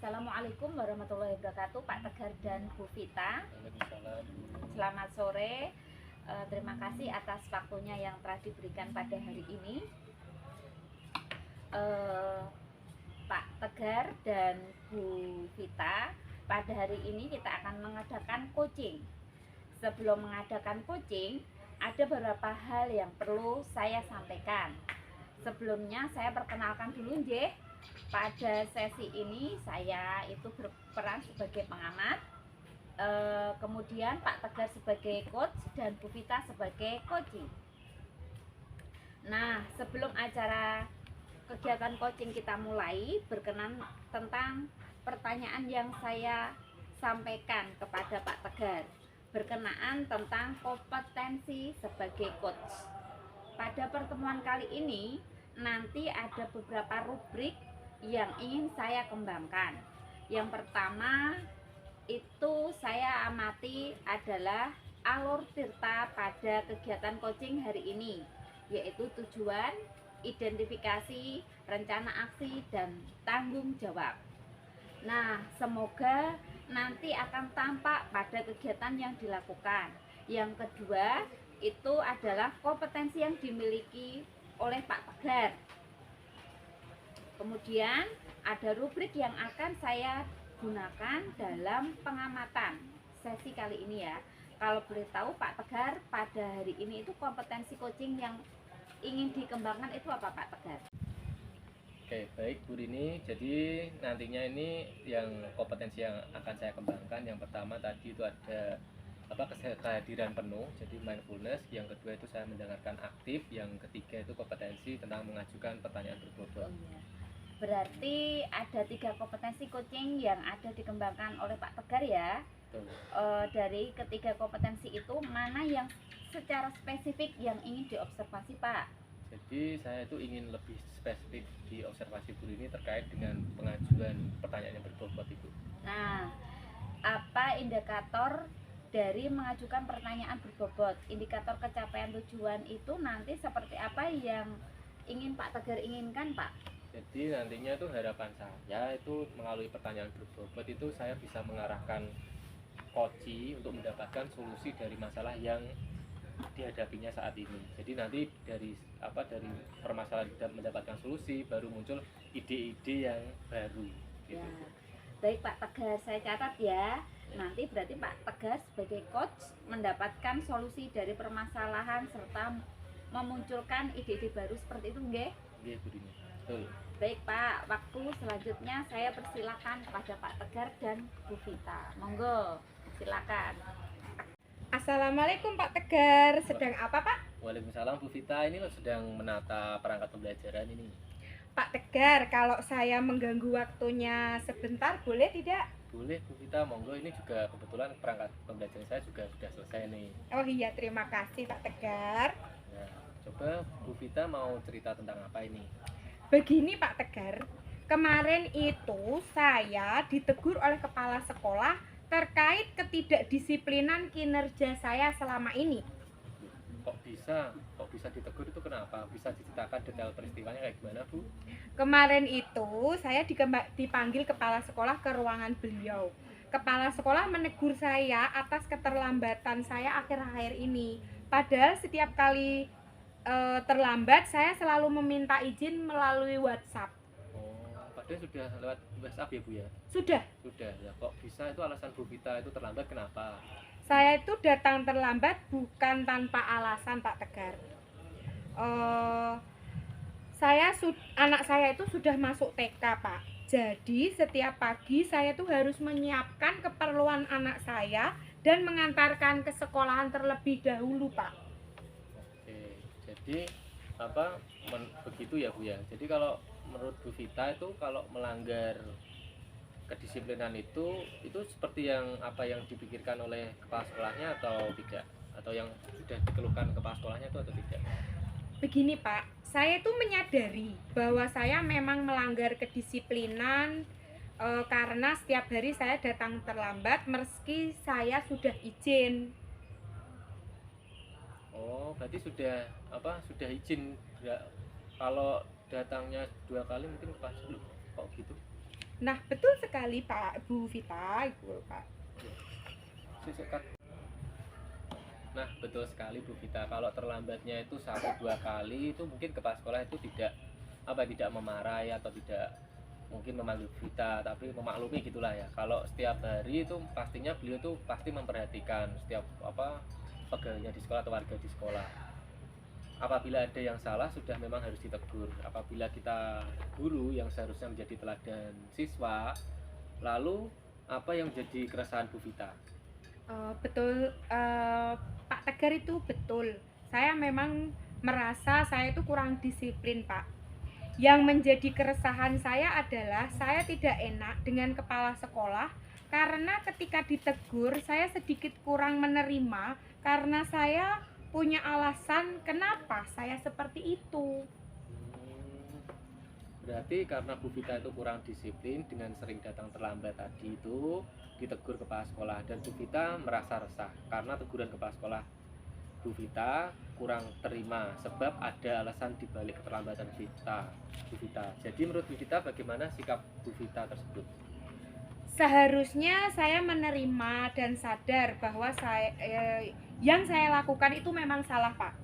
Assalamualaikum warahmatullahi wabarakatuh, Pak Tegar dan Bu Vita. Waalaikumsalam. Selamat sore. Terima kasih atas waktunya yang telah diberikan pada hari ini. Pak Tegar dan Bu Vita, pada hari ini kita akan mengadakan coaching. Sebelum mengadakan coaching, ada beberapa hal yang perlu saya sampaikan. Sebelumnya saya perkenalkan dulu nggih. Pada sesi ini saya itu berperan sebagai pengamat, kemudian Pak Tegar sebagai coach dan Bu Vita sebagai coaching. Nah, sebelum acara kegiatan coaching kita mulai, berkenan tentang pertanyaan yang saya sampaikan kepada Pak Tegar berkenaan tentang kompetensi sebagai coach. Pada pertemuan kali ini nanti ada beberapa rubrik yang ingin saya kembangkan. Yang pertama itu saya amati adalah alur cerita pada kegiatan coaching hari ini, yaitu tujuan, identifikasi, rencana aksi, dan tanggung jawab. Nah, semoga nanti akan tampak pada kegiatan yang dilakukan. Yang kedua itu adalah kompetensi yang dimiliki oleh Pak Tegar. Kemudian ada rubrik yang akan saya gunakan dalam pengamatan sesi kali ini ya. Kalau boleh tahu Pak Tegar, pada hari ini itu kompetensi coaching yang ingin dikembangkan itu apa Pak Tegar? Oke, baik Bu Rini. Jadi nantinya ini yang kompetensi yang akan saya kembangkan, yang pertama tadi itu ada kehadiran penuh, jadi mindfulness. Yang kedua itu saya mendengarkan aktif. Yang ketiga itu kompetensi tentang mengajukan pertanyaan berbobot. Berarti ada 3 kompetensi coaching yang ada dikembangkan oleh Pak Tegar ya. Dari ketiga kompetensi itu mana yang secara spesifik yang ingin diobservasi Pak? Jadi saya itu ingin lebih spesifik di observasi Bu Rini terkait dengan pengajuan pertanyaan yang berbobot itu. Nah, apa indikator dari mengajukan pertanyaan berbobot? Indikator kecapaian tujuan itu nanti seperti apa yang ingin Pak Tegar inginkan Pak? Jadi nantinya itu harapan saya itu melalui pertanyaan berbobot itu saya bisa mengarahkan coach untuk mendapatkan solusi dari masalah yang dihadapinya saat ini. Jadi nanti dari permasalahan dan mendapatkan solusi baru muncul ide-ide yang baru gitu. Ya. Baik Pak Tegar, saya catat ya. Nanti berarti Pak Tegar sebagai coach mendapatkan solusi dari permasalahan serta memunculkan ide-ide baru seperti itu nggih? Nggih, Bu Dini. Betul. Baik Pak, waktu selanjutnya saya persilakan kepada Pak Tegar dan Bu Vita. Monggo, silakan. Assalamualaikum Pak Tegar, sedang apa Pak? Waalaikumsalam Bu Vita, ini lo sedang menata perangkat pembelajaran ini. Pak Tegar, kalau saya mengganggu waktunya sebentar boleh tidak? Boleh Bu Vita, monggo. Ini juga kebetulan perangkat pembelajaran saya juga sudah selesai nih. Oh iya, terima kasih Pak Tegar. Nah, coba Bu Vita mau cerita tentang apa ini? Begini Pak Tegar, kemarin itu saya ditegur oleh kepala sekolah terkait ketidakdisiplinan kinerja saya selama ini. Kok bisa ditegur itu kenapa? Bisa diceritakan detail peristiwanya kayak gimana Bu? Kemarin itu saya dipanggil kepala sekolah ke ruangan beliau. Kepala sekolah menegur saya atas keterlambatan saya akhir-akhir ini. Padahal setiap kali terlambat saya selalu meminta izin melalui WhatsApp. Oh, padahal sudah lewat WhatsApp ya Bu ya? Sudah. Ya, kok bisa itu alasan Bu Vita itu terlambat kenapa? Saya itu datang terlambat bukan tanpa alasan Pak Tegar. Anak saya itu sudah masuk TK Pak. Jadi setiap pagi saya tuh harus menyiapkan keperluan anak saya dan mengantarkan ke sekolahan terlebih dahulu Pak. Oke, jadi begitu ya Bu ya. Jadi kalau menurut Bu Vita itu kalau melanggar kedisiplinan itu seperti yang dipikirkan oleh kepala sekolahnya atau tidak, atau yang sudah dikeluhkan kepala sekolahnya itu atau tidak? Begini Pak, saya tuh menyadari bahwa saya memang melanggar kedisiplinan karena setiap hari saya datang terlambat meski saya sudah izin. Oh, berarti sudah izin. Kalau datangnya 2 kali mungkin pas kok gitu. Nah, betul sekali Pak Bu Vita, itu Pak. Sesuk Kak. Nah, betul sekali Bu Vita. Kalau terlambatnya itu 1-2 kali itu mungkin kepala sekolah itu tidak memarahi atau tidak mungkin memanggil Bu Vita, tapi memaklumi gitulah ya. Kalau setiap hari itu pastinya beliau tuh pasti memperhatikan setiap pegawainya di sekolah atau warga di sekolah. Apabila ada yang salah sudah memang harus ditegur. Apabila kita guru yang seharusnya menjadi teladan siswa, lalu apa yang menjadi keresahan Bu Vita? Betul, Pak Tegar itu betul. Saya memang merasa saya itu kurang disiplin, Pak. Yang menjadi keresahan saya adalah saya tidak enak dengan kepala sekolah karena ketika ditegur saya sedikit kurang menerima karena saya punya alasan kenapa saya seperti itu. Berarti karena Bu Vita itu kurang disiplin dengan sering datang terlambat tadi itu ditegur kepala sekolah dan Bu Vita merasa resah karena teguran kepala sekolah Bu Vita kurang terima sebab ada alasan dibalik keterlambatan Bu Vita. Jadi menurut Bu Vita bagaimana sikap Bu Vita tersebut? Seharusnya saya menerima dan sadar bahwa yang saya lakukan itu memang salah, Pak.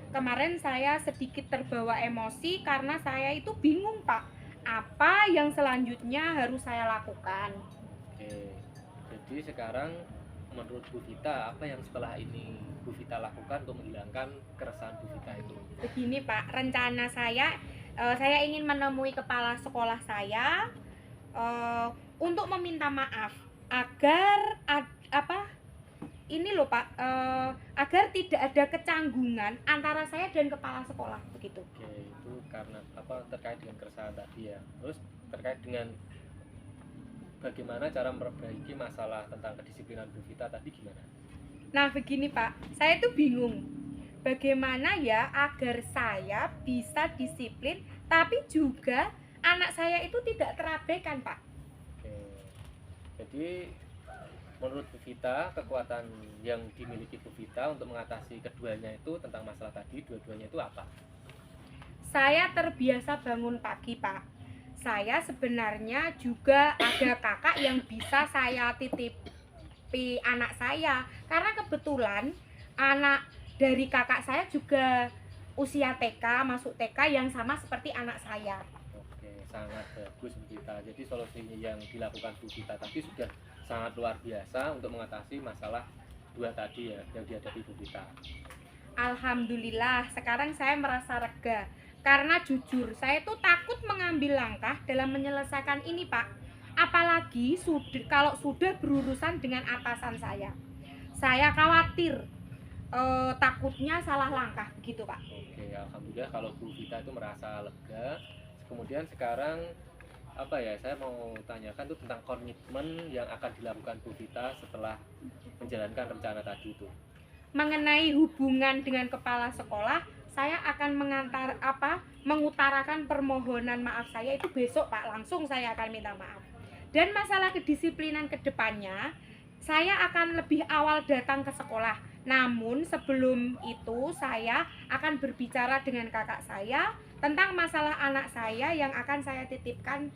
Kemarin saya sedikit terbawa emosi karena saya itu bingung, Pak. Apa yang selanjutnya harus saya lakukan? Oke. Jadi sekarang menurut Bu Vita apa yang setelah ini Bu Vita lakukan untuk menghilangkan keresahan Bu Vita itu? Begini, Pak, rencana saya ingin menemui kepala sekolah saya untuk meminta maaf agar ini loh Pak, agar tidak ada kecanggungan antara saya dan kepala sekolah begitu. Oke, itu karena terkait dengan keresahan tadi ya. Terus terkait dengan bagaimana cara memperbaiki masalah tentang kedisiplinan Bu Vita tadi gimana? Nah begini Pak, saya tuh bingung bagaimana ya agar saya bisa disiplin tapi juga anak saya itu tidak terabaikan Pak. Oke, jadi menurut Bu Vita kekuatan yang dimiliki Bu Vita untuk mengatasi keduanya itu tentang masalah tadi dua-duanya itu apa? Saya terbiasa bangun pagi Pak. Saya sebenarnya juga ada kakak yang bisa saya titipi anak saya karena kebetulan anak dari kakak saya juga usia TK, masuk TK yang sama seperti anak saya. Oke, sangat bagus Bu Vita. Jadi solusi yang dilakukan Bu Vita tadi sudah sangat luar biasa untuk mengatasi masalah dua tadi ya yang dihadapi Bu Vita. Alhamdulillah, sekarang saya merasa lega karena jujur saya tuh takut mengambil langkah dalam menyelesaikan ini Pak. Apalagi kalau sudah berurusan dengan atasan saya. Saya khawatir takutnya salah langkah begitu Pak. Oke, alhamdulillah kalau Bu Vita itu merasa lega. Kemudian sekarang saya mau tanyakan tuh tentang komitmen yang akan dilakukan Bu Vita setelah menjalankan rencana tadi itu. Mengenai hubungan dengan kepala sekolah, saya akan mengutarakan permohonan maaf saya itu besok Pak, langsung saya akan minta maaf. Dan masalah kedisiplinan kedepannya, saya akan lebih awal datang ke sekolah. Namun sebelum itu saya akan berbicara dengan kakak saya tentang masalah anak saya yang akan saya titipkan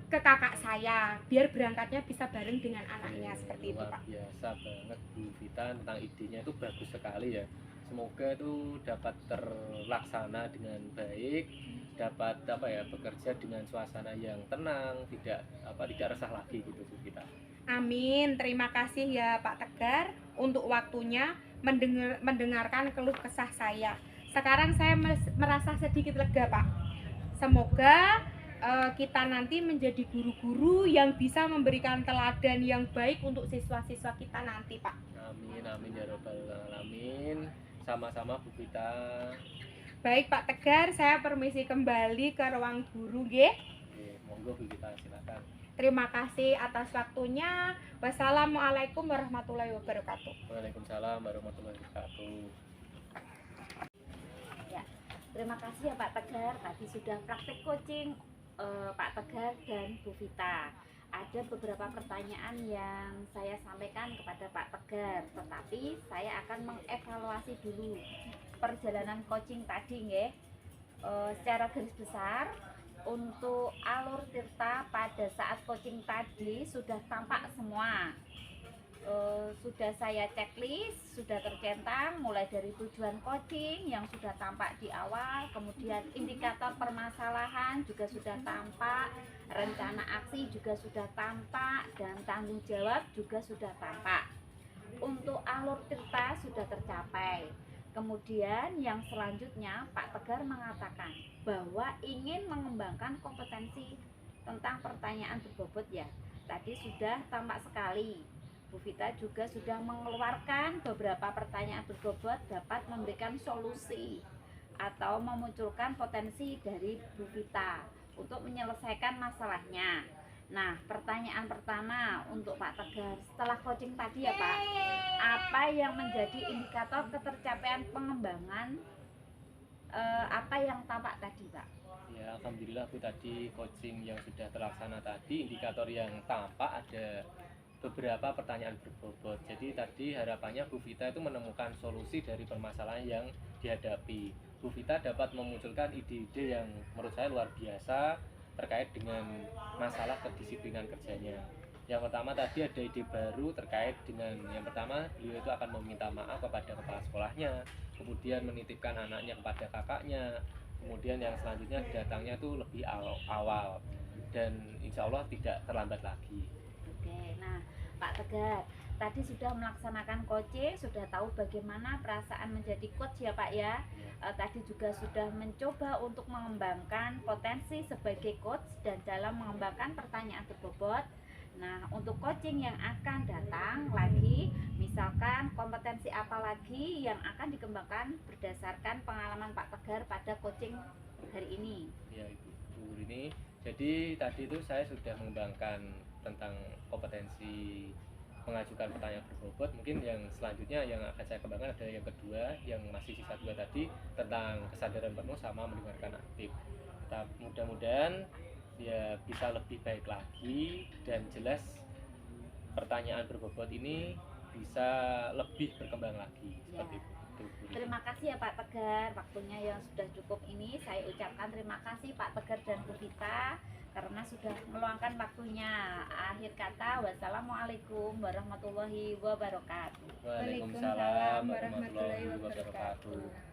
ke kakak saya biar berangkatnya bisa bareng dengan anaknya seperti itu Pak. Luar biasa banget Bu Vita tentang idenya itu bagus sekali ya. Semoga itu dapat terlaksana dengan baik, dapat bekerja dengan suasana yang tenang, tidak resah lagi gitu Bu Vita. Amin. Terima kasih ya Pak Tegar untuk waktunya mendengarkan keluh kesah saya. Sekarang saya merasa sedikit lega Pak. Semoga kita nanti menjadi guru-guru yang bisa memberikan teladan yang baik untuk siswa-siswa kita nanti Pak. Amin amin ya robbal alamin. Sama-sama Bu Vita. Baik Pak Tegar, saya permisi kembali ke ruang guru nggih. Oke, monggo Bu Vita silakan. Terima kasih atas waktunya. Wassalamualaikum warahmatullahi wabarakatuh. Waalaikumsalam warahmatullahi wabarakatuh. Ya, terima kasih ya Pak Tegar. Tadi sudah praktek coaching Pak Tegar dan Bu Vita. Ada beberapa pertanyaan yang saya sampaikan kepada Pak Tegar, tetapi saya akan mengevaluasi dulu perjalanan coaching tadi nggih. Secara garis besar Untuk alur Tirta pada saat coaching tadi sudah tampak semua. Sudah saya checklist, sudah tercentang mulai dari tujuan coaching yang sudah tampak di awal, kemudian indikator permasalahan juga sudah tampak, rencana aksi juga sudah tampak, dan tanggung jawab juga sudah tampak. Untuk alur Tirta sudah tercapai. Kemudian yang selanjutnya Pak Tegar mengatakan bahwa ingin mengembangkan kompetensi tentang pertanyaan berbobot ya. Tadi sudah tampak sekali. Bu Vita juga sudah mengeluarkan beberapa pertanyaan berbobot dapat memberikan solusi atau memunculkan potensi dari Bu Vita untuk menyelesaikan masalahnya. Nah, pertanyaan pertama untuk Pak Tegar setelah coaching tadi ya Pak, apa yang menjadi indikator ketercapaian pengembangan, apa yang tampak tadi Pak? Ya, alhamdulillah Bu, tadi coaching yang sudah terlaksana tadi, indikator yang tampak ada beberapa pertanyaan berbobot. Jadi tadi harapannya Bu Vita itu menemukan solusi dari permasalahan yang dihadapi. Bu Vita dapat memunculkan ide-ide yang menurut saya luar biasa terkait dengan masalah kedisiplinan kerjanya. Yang pertama tadi ada ide baru terkait dengan yang pertama beliau itu akan meminta maaf kepada kepala sekolahnya, kemudian menitipkan anaknya kepada kakaknya, kemudian yang selanjutnya datangnya itu lebih awal dan insya Allah tidak terlambat lagi. Oke, nah Pak Tegar, tadi sudah melaksanakan coaching, sudah tahu bagaimana perasaan menjadi coach ya Pak ya. Tadi juga sudah mencoba untuk mengembangkan potensi sebagai coach dan dalam mengembangkan pertanyaan berbobot. Nah, untuk coaching yang akan datang lagi, misalkan kompetensi apa lagi yang akan dikembangkan berdasarkan pengalaman Pak Tegar pada coaching hari ini? Ya itu Bu ini. Jadi tadi itu saya sudah mengembangkan tentang kompetensi mengajukan pertanyaan berbobot. Mungkin yang selanjutnya yang akan saya kembangkan ada yang kedua yang masih sisa dua tadi tentang kesadaran penuh sama mendengarkan aktif. Mudah-mudahan ya bisa lebih baik lagi dan jelas pertanyaan berbobot ini bisa lebih berkembang lagi seperti itu. Terima kasih ya Pak Tegar, waktunya yang sudah cukup ini saya ucapkan terima kasih Pak Tegar dan Bu Vita karena sudah meluangkan waktunya. Akhir kata, wassalamualaikum warahmatullahi wabarakatuh. Waalaikumsalam warahmatullahi wabarakatuh.